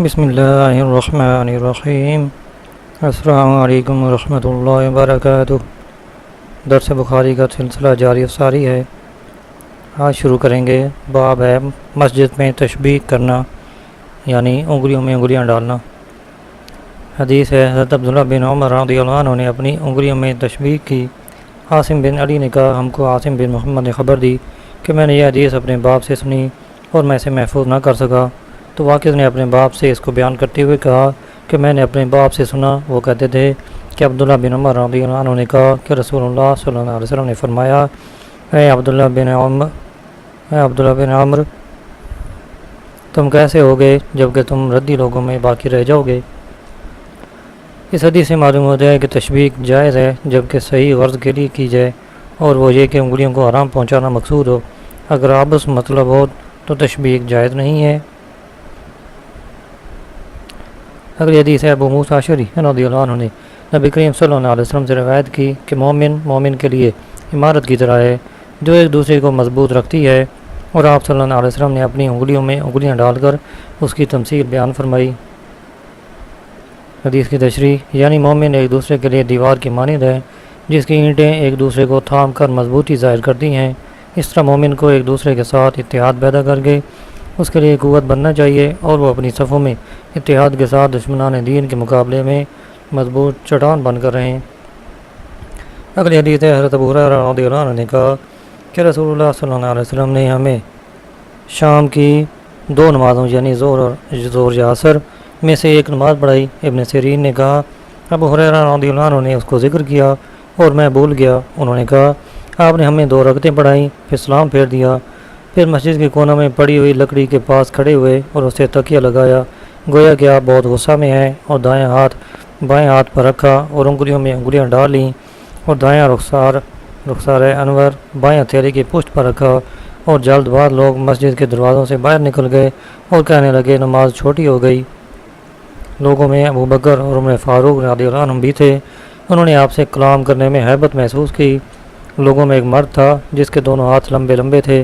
بسم اللہ الرحمن الرحیم۔ السلام علیکم ورحمۃ اللہ وبرکاتہ۔ درس بخاری کا سلسلہ جاری و ساری ہے۔ آج شروع کریں گے۔ باب ہے مسجد میں تشبیہ کرنا، یعنی انگلیوں میں انگلیاں ڈالنا۔ حدیث ہے، حضرت عبداللہ بن عمر رضی اللہ عنہ نے اپنی انگلیوں میں تشبیہ کی۔ عاصم بن علی نے کہا، ہم کو عاصم بن محمد نے خبر دی کہ میں نے یہ حدیث اپنے باپ سے سنی اور میں اسے محفوظ نہ کر سکا، تو واقعہ نے اپنے باپ سے اس کو بیان کرتے ہوئے کہا کہ میں نے اپنے باپ سے سنا، وہ کہتے تھے کہ عبداللہ بن عمر رضی اللہ عنہ نے کہا کہ رسول اللہ صلی اللہ علیہ وسلم نے فرمایا، اے عبداللہ بن عمر، تم کیسے ہوگے جبکہ تم ردی لوگوں میں باقی رہ جاؤ گے۔ اس حدیث سے معلوم ہوتا ہے کہ تشبیہ جائز ہے جبکہ صحیح غرض کے لیے کی جائے، اور وہ یہ کہ انگلیوں کو آرام پہنچانا مقصود ہو۔ اگر آبس مطلب ہو تو تشبیہ جائز نہیں ہے۔ اگلی حدیث ہے، ابو موسیٰ اشعری رضی اللہ عنہ نے نبی کریم صلی اللہ علیہ وسلم سے روایت کی کہ مومن کے لیے عمارت کی طرح ہے جو ایک دوسرے کو مضبوط رکھتی ہے، اور آپ صلی اللہ علیہ وسلم نے اپنی انگلیوں میں انگلیاں ڈال کر اس کی تمثیل بیان فرمائی۔ حدیث کی تشریح، یعنی مومن ایک دوسرے کے لیے دیوار کی مانند ہے جس کی اینٹیں ایک دوسرے کو تھام کر مضبوطی ظاہر کرتی ہیں۔ اس طرح مومن کو ایک دوسرے کے ساتھ اتحاد پیدا کر کے اس کے لیے قوت بننا چاہیے، اور وہ اپنی صفوں میں اتحاد کے ساتھ دشمنان دین کے مقابلے میں مضبوط چٹان بن کر رہیں۔ اگلی حدیث ہے، حضرت ابو ہریرہ رضی اللہ عنہ نے کہا کہ رسول اللہ صلی اللہ علیہ وسلم نے ہمیں شام کی دو نمازوں یعنی ظہر یا عصر میں سے ایک نماز پڑھائی۔ ابن سیرین نے کہا، ابو ہریرہ رضی اللہ عنہ نے اس کو ذکر کیا اور میں بھول گیا۔ انہوں نے کہا، آپ نے ہمیں 2 رکعتیں پڑھائیں، پھر سلام پھیر دیا، پھر مسجد کے کونے میں پڑی ہوئی لکڑی کے پاس کھڑے ہوئے اور اسے تکیہ لگایا، گویا کہ آپ بہت غصہ میں ہیں، اور دائیں ہاتھ بائیں ہاتھ پر رکھا اور انگلیوں میں انگلیاں ڈال لیں، اور دائیں رخسار انور بائیں ہتھیلی کی پشت پر رکھا، اور جلد باز لوگ مسجد کے دروازوں سے باہر نکل گئے اور کہنے لگے، نماز چھوٹی ہو گئی۔ لوگوں میں ابو بکر اور عمر فاروق رضی اللہ عنہ بھی تھے۔ انہوں نے آپ سے کلام کرنے میں ہیبت محسوس کی۔ لوگوں میں ایک مرد تھا جس کے دونوں ہاتھ لمبے لمبے تھے،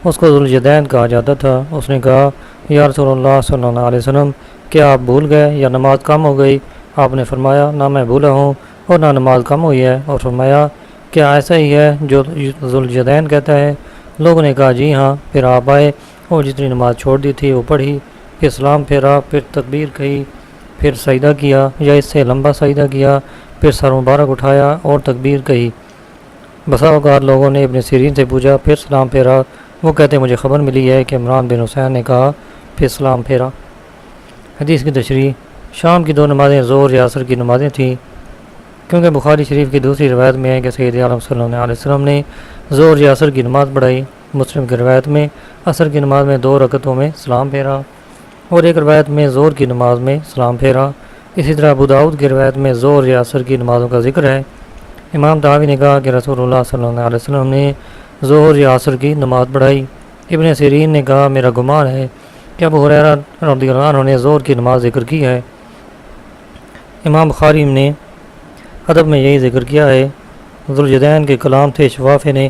اس کو ذوالجدین کہا جاتا تھا۔ اس نے کہا، یا رسول اللہ صلی اللہ علیہ وسلم، کیا آپ بھول گئے یا نماز کم ہو گئی؟ آپ نے فرمایا، نہ میں بھولا ہوں اور نہ نماز کم ہوئی ہے۔ اور فرمایا، کیا ایسا ہی ہے جو ذوالجدین کہتا ہے؟ لوگوں نے کہا، جی ہاں۔ پھر آپ آئے اور جتنی نماز چھوڑ دی تھی وہ پڑھی، پھر سلام پھیرا، پھر تکبیر کہی، پھر سجدہ کیا یا اس سے لمبا سجدہ کیا، پھر سر مبارک اٹھایا اور تکبیر کہی۔ بسا اوقات لوگوں نے ابن سیرین سے پوچھا، پھر سلام پھیرا؟ وہ کہتے، مجھے خبر ملی ہے کہ عمران بن حسین نے کہا، پھر سلام پھیرا۔ حدیث کی تشریح، شام کی 2 نمازیں ظہر یا عصر کی نمازیں تھیں، کیونکہ بخاری شریف کی دوسری روایت میں ہے کہ سید عالم صلی اللہ علیہ وسلم نے ظہر یا عصر کی نماز پڑھائی۔ مسلم کی روایت میں عصر کی نماز میں 2 رکعتوں میں سلام پھیرا، اور ایک روایت میں ظہر کی نماز میں سلام پھیرا۔ اسی طرح ابو داؤد کی روایت میں ظہر یا عصر کی نمازوں کا ذکر ہے۔ امام طحاوی نے کہا کہ رسول اللہ صلی اللہ علیہ وسلم نے ظہر یا عصر کی نماز پڑھائی۔ ابن سیرین نے کہا، میرا گمان ہے کہ ابو ہریرہ رضی اللہ عنہ نے ظہر کی نماز ذکر کی ہے۔ امام بخاری نے ادب میں یہی ذکر کیا ہے۔ ذوالجدین کے کلام تھے۔ شفافی نے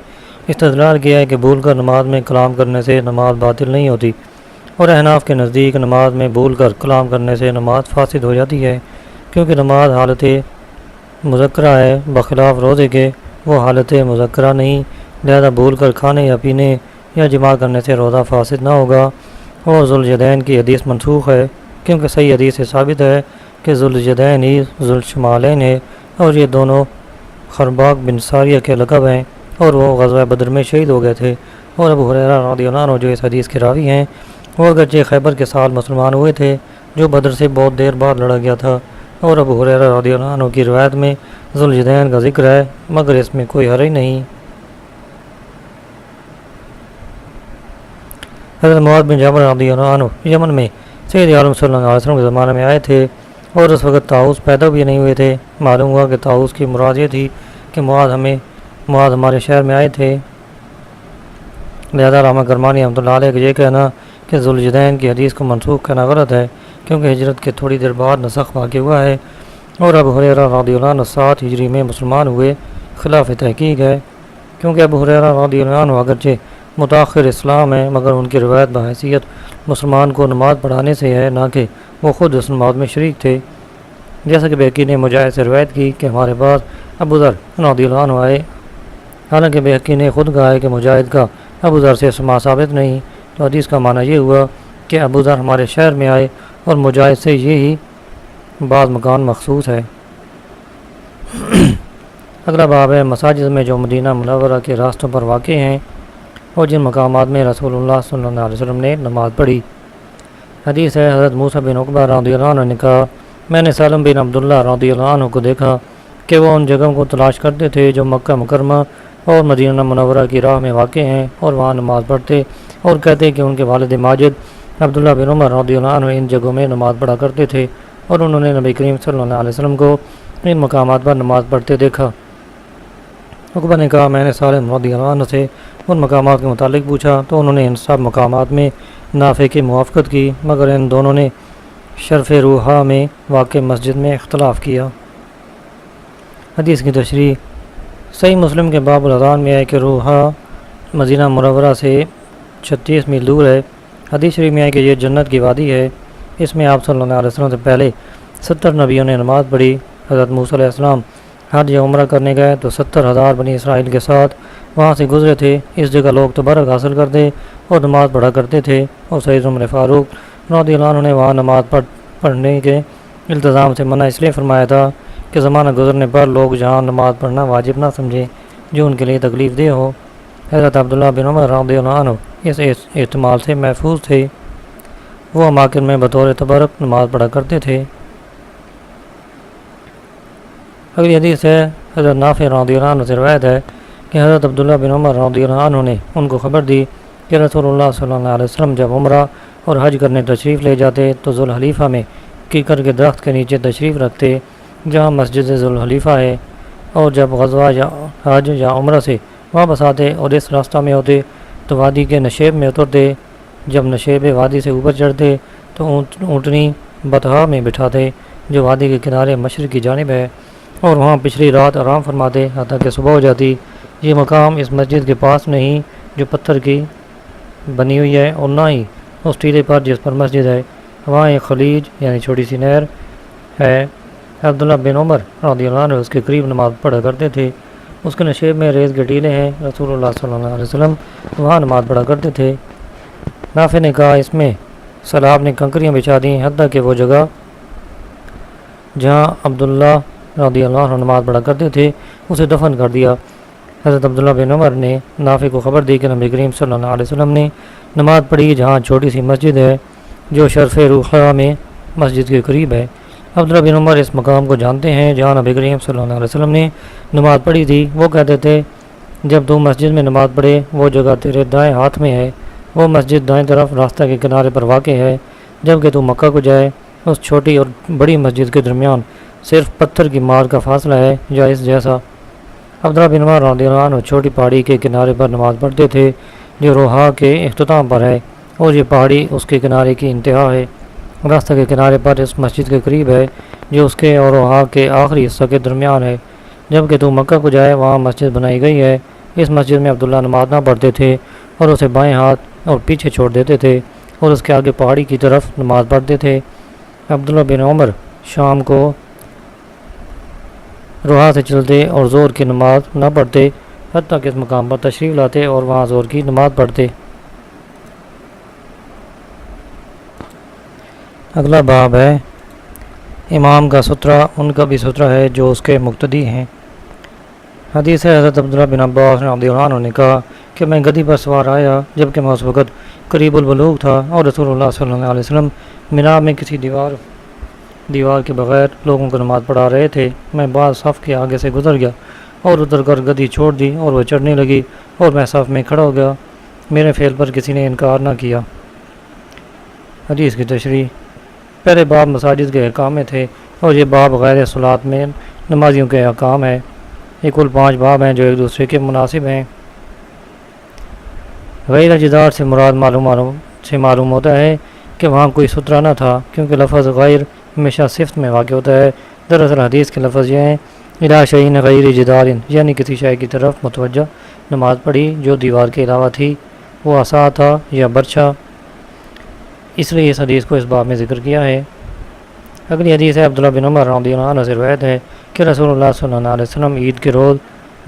استدلال کیا ہے کہ بھول کر نماز میں کلام کرنے سے نماز باطل نہیں ہوتی، اور احناف کے نزدیک نماز میں بھول کر کلام کرنے سے نماز فاسد ہو جاتی ہے، کیونکہ نماز حالت مذکرہ ہے، بخلاف روزے کے وہ حالت مذکرہ نہیں، لہذا بھول کر کھانے یا پینے یا جماع کرنے سے روزہ فاسد نہ ہوگا۔ اور ذوالجدین کی حدیث منسوخ ہے، کیونکہ صحیح حدیث سے ثابت ہے کہ ذوالجدین ہی ذوالشمالین ہے، اور یہ دونوں خرباق بن ساریہ کے لقب ہیں، اور وہ غزوہ بدر میں شہید ہو گئے تھے۔ اور ابو ہریرہ رضی اللہ عنہ جو اس حدیث کے راوی ہیں، وہ اگرچہ خیبر کے سال مسلمان ہوئے تھے جو بدر سے بہت دیر بعد لڑا گیا تھا، اور ابو ہریرہ رضی اللہ عنہ کی روایت میں ذوالجدین کا ذکر ہے، مگر اس میں کوئی حرج نہیں۔ حضرت معاذ بن جبل رضی اللہ عنہ یمن میں سید عالم صلی اللہ علیہ وسلم کے زمانے میں آئے تھے، اور اس وقت طاؤس پیدا بھی نہیں ہوئے تھے۔ معلوم ہوا کہ طاؤس کی مراد یہ تھی کہ معاذ ہمارے شہر میں آئے تھے، لہذا علامہ کرمانی رحمۃ اللہ علیہ کا یہ کہنا کہ ذوالجدین کی حدیث کو منسوخ کرنا غلط ہے، کیونکہ ہجرت کے تھوڑی دیر بعد نسخ واقع ہوا ہے، اور ابو ہریرہ رضی اللہ عنہ 7 ہجری میں مسلمان ہوئے، خلاف تحقیق ہے، کیونکہ ابو ہریرہ رضی اللہ عنہ اگرچہ متاخر اسلام ہے، مگر ان کی روایت بحیثیت مسلمان کو نماز پڑھانے سے ہے، نہ کہ وہ خود اس موت میں شریک تھے، جیسا کہ بہقی نے مجاہد سے روایت کی کہ ہمارے پاس ابو ذر رضی اللہ عنہ آئے، حالانکہ بہقی نے خود کہا ہے کہ مجاہد کا ابو ذر سے سما ثابت نہیں، تو حدیث کا معنی یہ ہوا کہ ابو ذر ہمارے شہر میں آئے اور مجاہد سے یہی بعض مکان مخصوص ہے۔ اگلا باب ہے مساجد میں جو مدینہ منورہ کے راستوں پر واقع ہیں اور جن مقامات میں رسول اللہ صلی اللہ علیہ وسلم نے نماز پڑھی۔ حدیث ہے، حضرت موسیٰ بن عقبہ رضی اللہ عنہ نے کہا، میں نے سالم بن عبداللہ رضی اللہ عنہ کو دیکھا کہ وہ ان جگہوں کو تلاش کرتے تھے جو مکہ مکرمہ اور مدینہ منورہ کی راہ میں واقع ہیں اور وہاں نماز پڑھتے، اور کہتے کہ ان کے والد ماجد عبداللہ بن عمر رضی اللہ عنہ ان جگہوں میں نماز پڑھا کرتے تھے اور انہوں نے نبی کریم صلی اللہ علیہ وسلم کو ان مقامات پر نماز پڑھتے دیکھا۔ عقبہ نے کہا، میں نے سالم رضی اللہ عنہ سے ان مقامات کے متعلق پوچھا تو انہوں نے ان سب مقامات میں نافع کی موافقت کی، مگر ان دونوں نے شرف روحا میں واقع مسجد میں اختلاف کیا۔ حدیث کی تشریح، صحیح مسلم کے باب الاذان میں ہے کہ روحا مدینہ منورہ سے 36 میل دور ہے۔ حدیث شریف میں ہے کہ یہ جنت کی وادی ہے، اس میں آپ صلی اللہ علیہ وسلم سے پہلے 70 نبیوں نے نماز پڑھی۔ حضرت موسیٰ علیہ السلام حج یا عمرہ کرنے گئے تو 70,000 بنی اسرائیل کے ساتھ وہاں سے گزرے تھے۔ اس جگہ لوگ تبرک حاصل کرتے اور نماز پڑھا کرتے تھے، اور سید عمر فاروق رضی اللہ عنہ نے وہاں نماز پڑھنے کے التزام سے منع اس لیے فرمایا تھا کہ زمانہ گزرنے پر لوگ جہاں نماز پڑھنا واجب نہ سمجھیں جو ان کے لیے تکلیف دہ ہو۔ حضرت عبداللہ بن عمر رضی اللہ عنہ اس احتمال سے محفوظ تھے، وہ اماکن میں بطور تبرک نماز پڑھا کرتے تھے۔ اگلی حدیث ہے، حضرت نافع رضی اللہ عنہ سے روایت ہے کہ حضرت عبداللہ بن عمر رضی اللہ عنہ نے ان کو خبر دی کہ رسول اللہ صلی اللہ علیہ وسلم جب عمرہ اور حج کرنے تشریف لے جاتے تو ذوالحلیفہ میں کیکر کے درخت کے نیچے تشریف رکھتے جہاں مسجد ذوالحلیفہ ہے، اور جب غزوہ یا حج یا عمرہ سے واپس آتے اور اس راستہ میں ہوتے تو وادی کے نشیب میں اترتے۔ جب نشیب وادی سے اوپر چڑھتے تو اونٹنی بطحا میں بٹھاتے جو وادی کے کنارے مشرق کی جانب ہے، اور وہاں پچھلی رات آرام فرماتے حتیٰ کہ صبح ہو جاتی۔ یہ مقام اس مسجد کے پاس نہیں جو پتھر کی بنی ہوئی ہے، اور نہ ہی اس ٹیلے پر جس پر مسجد ہے، وہاں ایک خلیج یعنی چھوٹی سی نہر ہے۔ عبداللہ بن عمر رضی اللہ عنہ اس کے قریب نماز پڑھا کرتے تھے، اس کے نشیب میں ریز کے ٹیلے ہیں، رسول اللہ صلی اللہ علیہ وسلم وہاں نماز پڑھا کرتے تھے۔ نافع نے کہا، اس میں سیلاب نے کنکریاں بچھا دیں حتیٰ کہ وہ جگہ جہاں عبداللہ رضی اللہ عنہ نماز پڑھا کرتے تھے اسے دفن کر دیا۔ حضرت عبداللہ بن عمر نے نافع کو خبر دی کہ نبی کریم صلی اللہ علیہ وسلم نے نماز پڑھی جہاں چھوٹی سی مسجد ہے جو شرف روحا میں مسجد کے قریب ہے۔ عبداللہ بن عمر اس مقام کو جانتے ہیں جہاں نبی کریم صلی اللہ علیہ وسلم نے نماز پڑھی تھی۔ وہ کہتے تھے، جب تو مسجد میں نماز پڑھے وہ جگہ تیرے دائیں ہاتھ میں ہے، وہ مسجد دائیں طرف راستہ کے کنارے پر واقع ہے، جب کہ تو مکہ کو جائے اس چھوٹی اور بڑی مسجد کے درمیان صرف پتھر کی مار کا فاصلہ ہے یا اس جیسا۔ عبداللہ بن عمر رضی اللہ عنہ چھوٹی پہاڑی کے کنارے پر نماز پڑھتے تھے جو روحا کے اختتام پر ہے، اور یہ پہاڑی اس کے کنارے کی انتہا ہے، راستہ کے کنارے پر اس مسجد کے قریب ہے جو اس کے اور روحا کے آخری حصہ کے درمیان ہے۔ جب کہ تو مکہ کو جائے وہاں مسجد بنائی گئی ہے۔ اس مسجد میں عبداللہ نماز نہ پڑھتے تھے اور اسے بائیں ہاتھ اور پیچھے چھوڑ دیتے تھے اور اس کے آگے پہاڑی کی طرف نماز پڑھتے تھے۔ عبداللہ بن عمر شام کو روحا سے چلتے اور زور کی نماز نہ پڑھتے حتیٰ کہ اس مقام پر تشریف لاتے اور وہاں زور کی نماز پڑھتے۔ اگلا باب ہے امام کا سترہ ان کا بھی سترہ ہے جو اس کے مقتدی ہیں۔ حدیث ہے، حضرت عبداللہ بن عباس رضی اللہ عنہ نے کہا کہ میں گدی پر سوار آیا جبکہ میں اس وقت قریب البلوغ تھا اور رسول اللہ صلی اللہ علیہ وسلم مینا میں کسی دیوار کے بغیر لوگوں کو نماز پڑھا رہے تھے۔ میں بعض صف کے آگے سے گزر گیا اور اتر کر گدی چھوڑ دی اور وہ چڑھنے لگی اور میں صف میں کھڑا ہو گیا، میرے فعل پر کسی نے انکار نہ کیا۔ حدیث کی تشریح، پہلے باب مساجد کے احکام میں تھے اور یہ باب غیر صلاۃ میں نمازیوں کے احکام ہے۔ یہ کل 5 باب ہیں جو ایک دوسرے کے مناسب ہیں۔ غیر جدار سے مراد معلوم ہوتا ہے کہ وہاں کوئی سترہ نہ تھا، کیونکہ لفظ غیر ہمیشہ صفت میں واقع ہوتا ہے۔ دراصل حدیث کے لفظ یہ ہیں، الی شیء غیر جدار، یعنی کسی شے کی طرف متوجہ نماز پڑھی جو دیوار کے علاوہ تھی، وہ عصا تھا یا برچھا، اس لیے اس حدیث کو اس باب میں ذکر کیا ہے۔ اگلی حدیث ہے عبداللہ بن عمر رضی اللہ عنہ سے روایت ہے کہ رسول اللہ صلی اللہ علیہ وسلم عید کے روز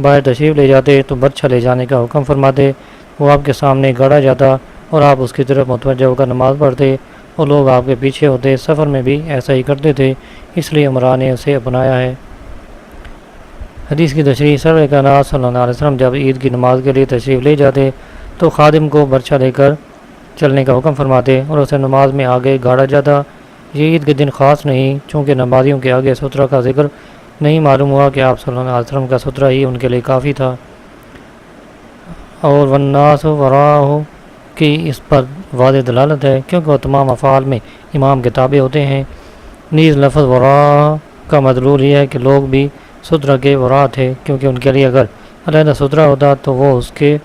باہر تشریف لے جاتے تو برچھا لے جانے کا حکم فرماتے، وہ آپ کے سامنے گاڑا جاتا اور آپ اس کی طرف متوجہ ہو کر نماز پڑھتے اور لوگ آپ کے پیچھے ہوتے۔ سفر میں بھی ایسا ہی کرتے تھے، اس لیے عمرہ نے اسے اپنایا ہے۔ حدیث کی تشریح، سرور کائنات صلی اللہ علیہ وسلم جب عید کی نماز کے لیے تشریف لے جاتے تو خادم کو برچھا لے کر چلنے کا حکم فرماتے اور اسے نماز میں آگے گاڑا جاتا۔ یہ عید کے دن خاص نہیں، چونکہ نمازیوں کے آگے سترہ کا ذکر نہیں معلوم ہوا کہ آپ صلی اللہ علیہ وسلم کا سترہ ہی ان کے لیے کافی تھا۔ اور والناس وراءہ کی اس پر واضح دلالت ہے کیونکہ وہ تمام افعال میں امام کے تابع ہوتے ہیں۔ نیز لفظ وراء کا مدلول یہ ہے کہ لوگ بھی سترہ کے وراء تھے، کیونکہ ان کے لیے اگر علیحدہ سترہ ہوتا تو وہ اس کے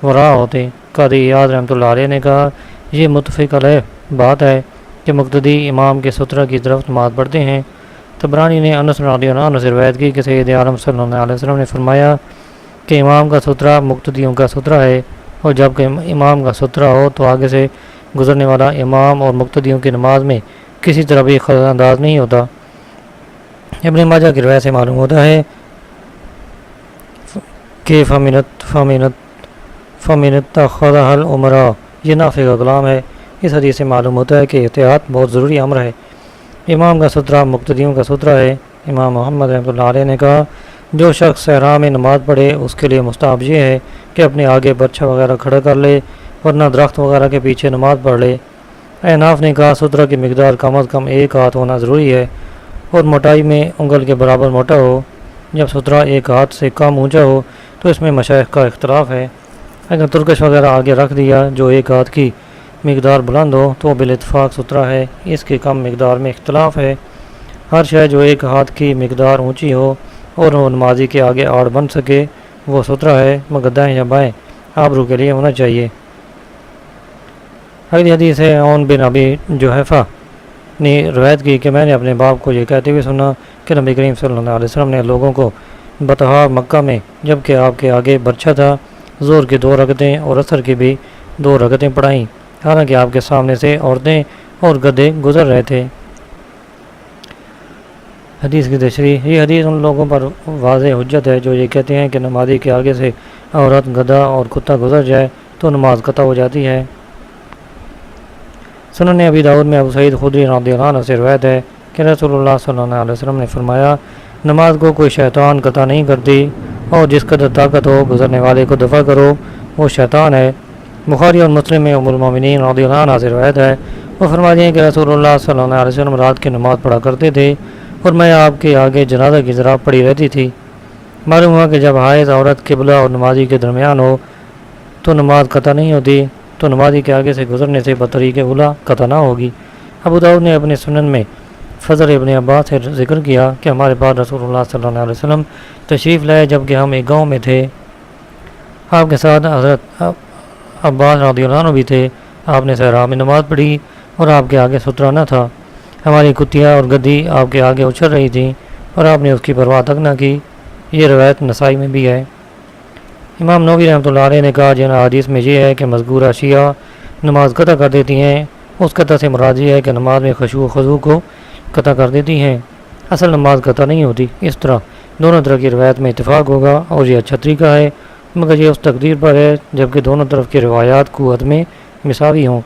وراء ہوتے۔ قاضی ایاض رحمۃ اللہ علیہ نے کہا یہ متفق علیہ بات ہے کہ مقتدی امام کے سترہ کی طرف نماز پڑھتے ہیں۔ طبرانی نے انس رضی اللہ عنہ سے روایت کی کہ سید عالم صلی اللہ علیہ وسلم نے فرمایا کہ امام کا سترہ مقتدیوں کا سترہ ہے، اور جب کہ امام کا سترہ ہو تو آگے سے گزرنے والا امام اور مقتدیوں کی نماز میں کسی طرح بھی خلل انداز نہیں ہوتا۔ ابن ماجہ کی روایت سے معلوم ہوتا ہے کہ فمنت خضح العمرہ، یہ نافع کا کلام ہے۔ اس حدیث سے معلوم ہوتا ہے کہ احتیاط بہت ضروری امر ہے۔ امام کا سترہ مقتدیوں کا سترہ ہے۔ امام محمد رحمۃ اللہ علیہ نے کہا جو شخص صحرا میں نماز پڑھے اس کے لیے مستحب یہ ہے کہ اپنے آگے برچھا وغیرہ کھڑا کر لے، ورنہ درخت وغیرہ کے پیچھے نماز پڑھ لے۔ احناف نے کہا سترہ کی مقدار کم از کم ایک ہاتھ ہونا ضروری ہے اور موٹائی میں انگل کے برابر موٹا ہو۔ جب سترہ ایک ہاتھ سے کم اونچا ہو تو اس میں مشائخ کا اختلاف ہے۔ اگر ترکش وغیرہ آگے رکھ دیا جو ایک ہاتھ کی مقدار بلند ہو تو بالاتفاق سترہ ہے، اس کی کم مقدار میں اختلاف ہے۔ ہر شے جو ایک ہاتھ کی مقدار اونچی ہو اور وہ نمازی کے آگے آڑ بن سکے وہ سترہ ہے، مگر دائیں یا بائیں آبرو کے لیے ہونا چاہیے۔ اگلی حدیث ہے عون بن ابی جحیفہ نے روایت کی کہ میں نے اپنے باپ کو یہ کہتے ہوئے سنا کہ نبی کریم صلی اللہ علیہ وسلم نے لوگوں کو بطحا مکہ میں جب کہ آپ کے آگے برچھا تھا ظہر کی 2 رکعتیں اور عصر کی بھی 2 رکعتیں پڑھائیں، حالانکہ آپ کے سامنے سے عورتیں اور گدھے گزر رہے تھے۔ حدیث کی تشریح، یہ حدیث ان لوگوں پر واضح حجت ہے جو یہ کہتے ہیں کہ نمازی کے آگے سے عورت، گدھا اور کتا گزر جائے تو نماز قطع ہو جاتی ہے۔ سنن ابی داؤد میں ابو سعید خدری رضی اللہ عنہ سے روایت ہے کہ رسول اللہ صلی اللہ علیہ وسلم نے فرمایا نماز کو کوئی شیطان قطع نہیں کرتی، اور جس قدر طاقت ہو گزرنے والے کو دفع کرو، وہ شیطان ہے۔ بخاری اور مسلم میں ام المومنین رضی اللہ عنہ سے روایت ہے، وہ فرماتی ہیں کہ رسول اللہ صلی اللہ علیہ وسلم رات کی نماز پڑھا کرتے تھے اور میں آپ کے آگے جنازہ کی طرح پڑی رہتی تھی۔ معلوم ہوا کہ جب حائض عورت قبلہ اور نمازی کے درمیان ہو تو نماز قطع نہیں ہوتی، تو نمازی کے آگے سے گزرنے سے بطریق اولیٰ قطع نہ ہوگی۔ ابو داؤد نے اپنے سنن میں فضل ابن عباس سے ذکر کیا کہ ہمارے پاس رسول اللہ صلی اللہ علیہ وسلم تشریف لائے جب کہ ہم ایک گاؤں میں تھے، آپ کے ساتھ حضرت عباس رضی اللہ عنہ بھی تھے۔ آپ نے صحرا میں نماز پڑھی اور آپ کے آگے سترہ نہ تھا، ہماری کتیاں اور گدھی آپ کے آگے اچھل رہی تھیں اور آپ نے اس کی پرواہ تک نہ کی۔ یہ روایت نسائی میں بھی ہے۔ امام نووی رحمۃ اللہ علیہ نے کہا جن حدیث میں یہ ہے کہ مذکورہ شیعہ نماز قطع کر دیتی ہیں، اس قطع سے مراد یہ ہے کہ نماز میں خشوع و خضوع کو قطع کر دیتی ہیں، اصل نماز قطع نہیں ہوتی۔ اس طرح دونوں طرح کی روایت میں اتفاق ہوگا اور یہ اچھا طریقہ ہے، مگر یہ اس تقدیر پر ہے جبکہ دونوں طرف کی روایات قوت میں مساوی ہوں،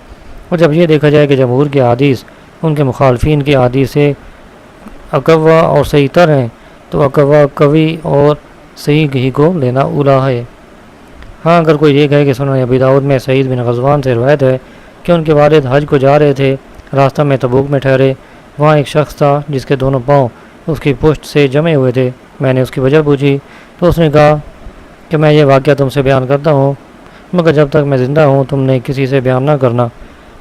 اور جب یہ دیکھا جائے کہ جمہور کی احادیث ان کے مخالفین کی احادیث سے اقوا اور صحیح تر ہیں تو اقوا قوی اور صحیح ہی کو لینا اولیٰ ہے۔ ہاں اگر کوئی یہ کہے کہ سنن ابی داؤد میں سعید بن غزوان سے روایت ہے کہ ان کے والد حج کو جا رہے تھے، راستہ میں تبوک میں ٹھہرے، وہاں ایک شخص تھا جس کے دونوں پاؤں اس کی پشت سے جمے ہوئے تھے۔ میں نے اس کی وجہ پوچھی تو اس نے کہا کہ میں یہ واقعہ تم سے بیان کرتا ہوں، مگر جب تک میں زندہ ہوں تم نے کسی سے بیان نہ کرنا۔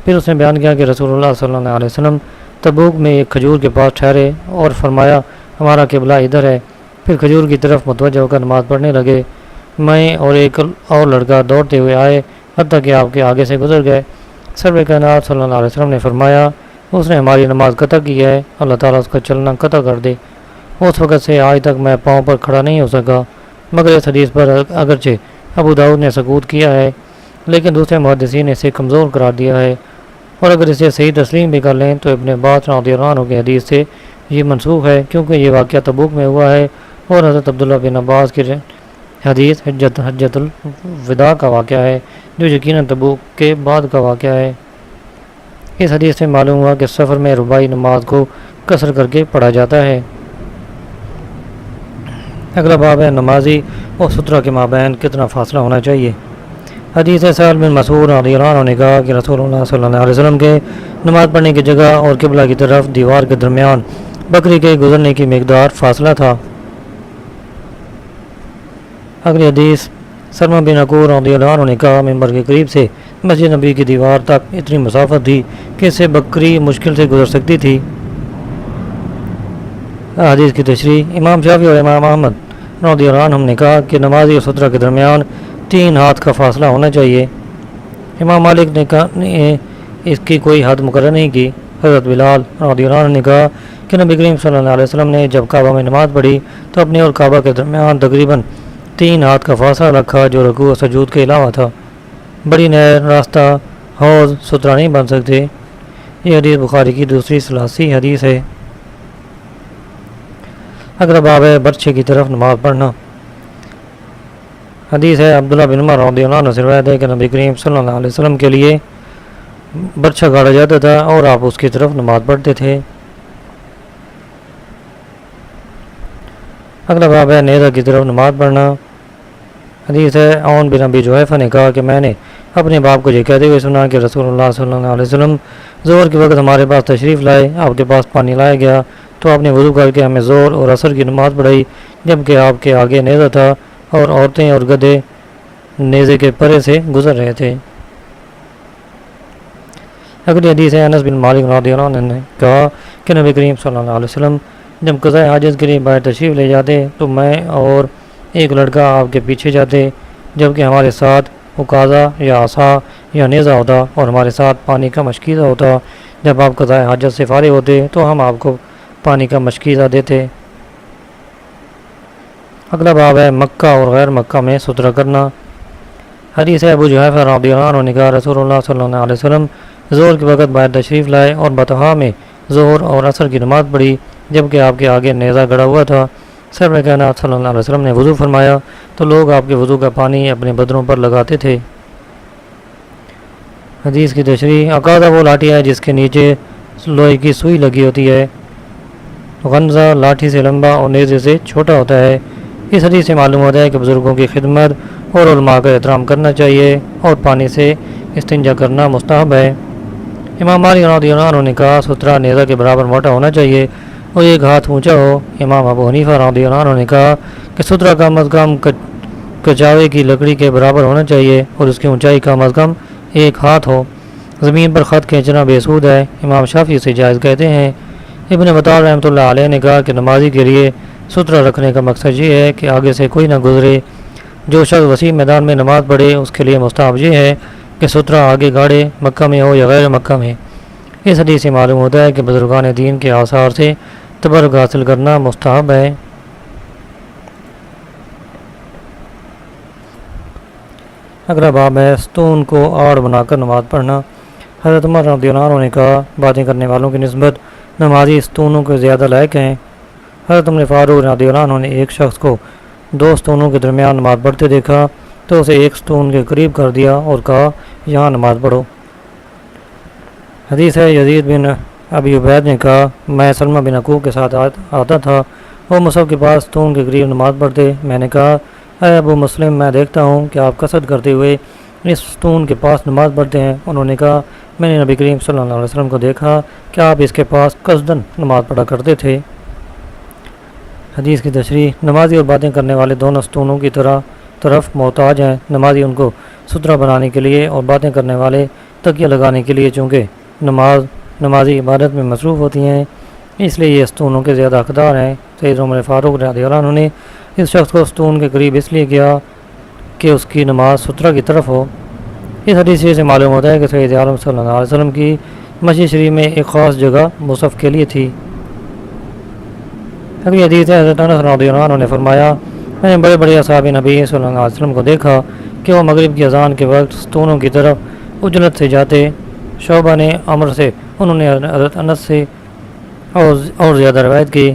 پھر اس نے بیان کیا کہ رسول اللہ صلی اللہ علیہ وسلم تبوک میں ایک کھجور کے پاس ٹھہرے اور فرمایا ہمارا قبلہ ادھر ہے، پھر کھجور کی طرف متوجہ ہو کر نماز پڑھنے لگے۔ میں اور ایک اور لڑکا دوڑتے ہوئے آئے حتیٰ کہ آپ کے آگے سے گزر گئے۔ سرور کائنات صلی اللہ علیہ وسلم نے فرمایا اس نے ہماری نماز قطع کی ہے، اللہ تعالیٰ اس کا چلنا قطع کر دے۔ اس وقت سے آج تک میں پاؤں پر کھڑا نہیں ہو سکا، مگر اس حدیث پر اگرچہ ابو داؤد نے سکوت کیا ہے لیکن دوسرے محدثین نے اسے کمزور قرار دیا ہے اور اگر اسے صحیح تسلیم بھی کر لیں تو ابن عباس رضی اللہ عنہ کی حدیث سے یہ منسوخ ہے، کیونکہ یہ واقعہ تبوک میں ہوا ہے، اور حضرت عبداللہ بن عباس کی حدیث حجۃ الوداع کا واقعہ ہے، جو یقیناً تبوک کے بعد کا واقعہ ہے۔ اس حدیث سے معلوم ہوا کہ سفر میں رباعی نماز کو قصر کر کے پڑھا جاتا ہے۔ اگلا باب ہے نمازی اور سترہ کے مابین کتنا فاصلہ ہونا چاہیے۔ حدیث سہل بن مسعود رضی اللہ عنہ نے کہا کہ رسول اللہ صلی اللہ علیہ وسلم کے نماز پڑھنے کی جگہ اور قبلہ کی طرف دیوار کے درمیان بکری کے گزرنے کی مقدار فاصلہ تھا۔ اگلی حدیث سلمہ بن عقور رضی اللہ عنہ نے کہا ممبر کے قریب سے مسجد نبی کی دیوار تک اتنی مسافت تھی کہ اس سے بکری مشکل سے گزر سکتی تھی۔ حدیث کی تشریح امام شافعی اور امام احمد رضی اللہ عنہ نے کہا کہ نمازی اور سترہ کے درمیان 3 ہاتھ کا فاصلہ ہونا چاہیے۔ امام مالک نے اس کی کوئی حد مقرر نہیں کی۔ حضرت بلال رضی اللہ عنہ نے کہا کہ نبی کریم صلی اللہ علیہ وسلم نے جب کعبہ میں نماز پڑھی تو اپنے اور کعبہ کے درمیان تقریباً 3 ہاتھ کا فاصلہ رکھا، جو رکوع و سجود کے علاوہ تھا۔ بڑی نہر، راستہ، حوض سترہ نہیں بن سکتے۔ یہ حدیث بخاری کی دوسری ثلاثی حدیث ہے۔ اگلا باب ہے برچے کی طرف نماز پڑھنا۔ حدیث ہے عبداللہ بن عمر رضی اللہ عنہ سے روایت ہے کہ نبی کریم صلی اللہ علیہ وسلم کے لیے برچہ گاڑا جاتا تھا اور آپ اس کی طرف نماز پڑھتے تھے۔ اگلا باب ہے نیزہ کی طرف نماز پڑھنا۔ حدیث ہے عون بن ابی جحیفہ نے کہا کہ میں نے اپنے باپ کو یہ کہتے ہوئے سنا کہ رسول اللہ صلی اللہ علیہ وسلم ظہر کے وقت ہمارے پاس تشریف لائے، آپ کے پاس پانی لایا گیا تو آپ نے وضو کر کے ہمیں ظہر اور عصر کی نماز پڑھائی، جبکہ آپ کے آگے نیزہ تھا اور عورتیں اور گدھے نیزے کے پرے سے گزر رہے تھے۔ اگلی حدیث ہے انس بن مالک رضی اللہ عنہ نے کہا کہ نبی کریم صلی اللہ علیہ وسلم جب قضاء حاجت کے لیے باہر تشریف لے جاتے تو میں اور ایک لڑکا آپ کے پیچھے جاتے، جبکہ ہمارے ساتھ عکازہ یا عصا یا نیزہ ہوتا اور ہمارے ساتھ پانی کا مشکیزہ ہوتا۔ جب آپ قضاء حاجت سے فارغ ہوتے تو ہم آپ کو پانی کا مشکیزہ دیتے۔ اگلا باب ہے مکہ اور غیر مکہ میں سترہ کرنا۔ حدیث ہے ابو جحیفہ رضی اللہ عنہ نے کہا رسول اللہ صلی اللہ علیہ وسلم ظہر کے وقت باہر تشریف لائے اور بطحا میں ظہر اور عصر کی نماز پڑھی، جبکہ آپ کے آگے نیزہ گڑا ہوا تھا۔ سرور کائنات صلی اللہ علیہ وسلم نے وضو فرمایا تو لوگ آپ کے وضو کا پانی اپنے بدنوں پر لگاتے تھے۔ حدیث کی تشریح عقادہ وہ لاٹھی ہے جس کے نیچے لوہے کی سوئی لگی ہوتی ہے۔ غنزہ لاٹھی سے لمبا اور نیزے سے چھوٹا ہوتا ہے۔ اس حدیث سے معلوم ہوتا ہے کہ بزرگوں کی خدمت اور علماء کا احترام کرنا چاہیے اور پانی سے استنجا کرنا مستحب ہے۔ امام مالک رضی اللہ عنہ نے کہا سترہ نیزہ کے برابر موٹا ہونا چاہیے اور 1 ہاتھ اونچا ہو۔ امام ابو حنیفہ رضی اللہ عنہ نے کہا کہ سترہ کم از کم کچاوے کی لکڑی کے برابر ہونا چاہیے اور اس کی اونچائی کم از کم 1 ہاتھ ہو۔ زمین پر خط کھینچنا بے سود ہے۔ امام شافعی سے جائز کہتے ہیں۔ ابن بطال رحمۃ اللہ علیہ نے کہا کہ نمازی کے لیے سترہ رکھنے کا مقصد یہ ہے کہ آگے سے کوئی نہ گزرے۔ جو شخص وسیع میدان میں نماز پڑھے اس کے لیے مستحب یہ ہے کہ سترہ آگے گاڑے، مکہ میں ہو یا غیر مکہ میں۔ اس حدیث سے معلوم ہوتا ہے کہ بزرگان دین کے آثار سے تبرک حاصل کرنا مستحب ہے۔ اگلا باب ہے ستون کو آڑ بنا کر نماز پڑھنا۔ حضرت عمر رضی اللہ عنہ نے کہا باتیں کرنے والوں کی نسبت نمازی ستونوں کے زیادہ لائق ہیں۔ حضرت عمر فاروق رضی اللہ عنہ نے ایک شخص کو 2 ستونوں کے درمیان نماز پڑھتے دیکھا تو اسے ایک ستون کے قریب کر دیا اور کہا یہاں نماز پڑھو۔ حدیث ہے یزید بن ابی عبید نے کہا میں سلمہ بن عقوق کے ساتھ آتا تھا، وہ مصحف کے پاس ستون کے قریب نماز پڑھتے۔ میں نے کہا اے ابو مسلم، میں دیکھتا ہوں کہ آپ قصد کرتے ہوئے اس ستون کے پاس نماز پڑھتے ہیں۔ انہوں نے کہا میں نے نبی کریم صلی اللہ علیہ وسلم کو دیکھا کہ آپ اس کے پاس قصدن نماز پڑھا کرتے تھے۔ حدیث کی تشریح نمازی اور باتیں کرنے والے دونوں ستونوں کی طرف محتاج ہیں۔ نمازی ان کو سترہ بنانے کے لیے اور باتیں کرنے والے تکیہ لگانے کے لیے، چونکہ نمازی عبادت میں مصروف ہوتی ہیں، اس لیے یہ ستونوں کے زیادہ حقدار ہیں۔ سید عمر فاروق رضی اللہ عنہ نے اس شخص کو ستون کے قریب اس لیے کیا کہ اس کی نماز سترہ کی طرف ہو۔ اس حدیث سے معلوم ہوتا ہے کہ سید عالم صلی اللہ علیہ وسلم کی مسجد شریف میں ایک خاص جگہ مصحف کے لیے تھی۔ اگلی حدیث ہے حضرت انس رضی اللہ عنہ نے فرمایا میں نے بڑے بڑے اصحاب نبی صلی اللہ علیہ وسلم کو دیکھا کہ وہ مغرب کی اذان کے وقت ستونوں کی طرف عجلت سے جاتے، شعبہ نے عمر سے، انہوں نے حضرت انس سے اور زیادہ روایت کی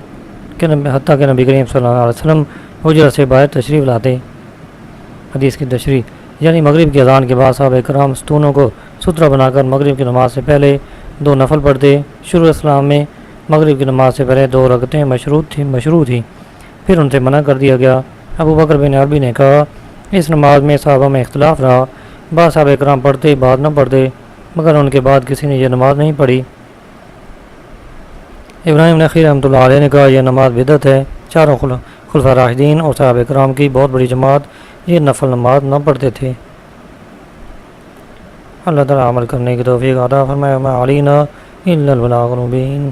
کہ حتیٰ کہ نبی کریم صلی اللہ علیہ وسلم حجرت سے باہر تشریف لاتے۔ حدیث کی تشریح، یعنی مغرب کی اذان کے بعد صحابہ کرام ستونوں کو سترہ بنا کر مغرب کی نماز سے پہلے 2 نفل پڑھتے۔ شروع اسلام میں مغرب کی نماز سے پہلے 2 رکعتیں مشروع تھی، پھر ان سے منع کر دیا گیا۔ ابو بکر بن عربی نے کہا، اس نماز میں صحابہ میں اختلاف رہا، بعض صحابہ کرام پڑھتے بعض نہ پڑھتے، مگر ان کے بعد کسی نے یہ نماز نہیں پڑھی۔ ابراہیم نخعی رحمۃ اللہ علیہ نے کہا، یہ نماز بدعت ہے۔ چاروں خلفاء راشدین اور صحابہ کرام کی بہت بڑی جماعت یہ نفل نماز نہ پڑھتے تھے۔ اللہ تعالیٰ عمل کرنے کی توفیق عطا فرمائے۔ ما علینا الا البلاغ المبین۔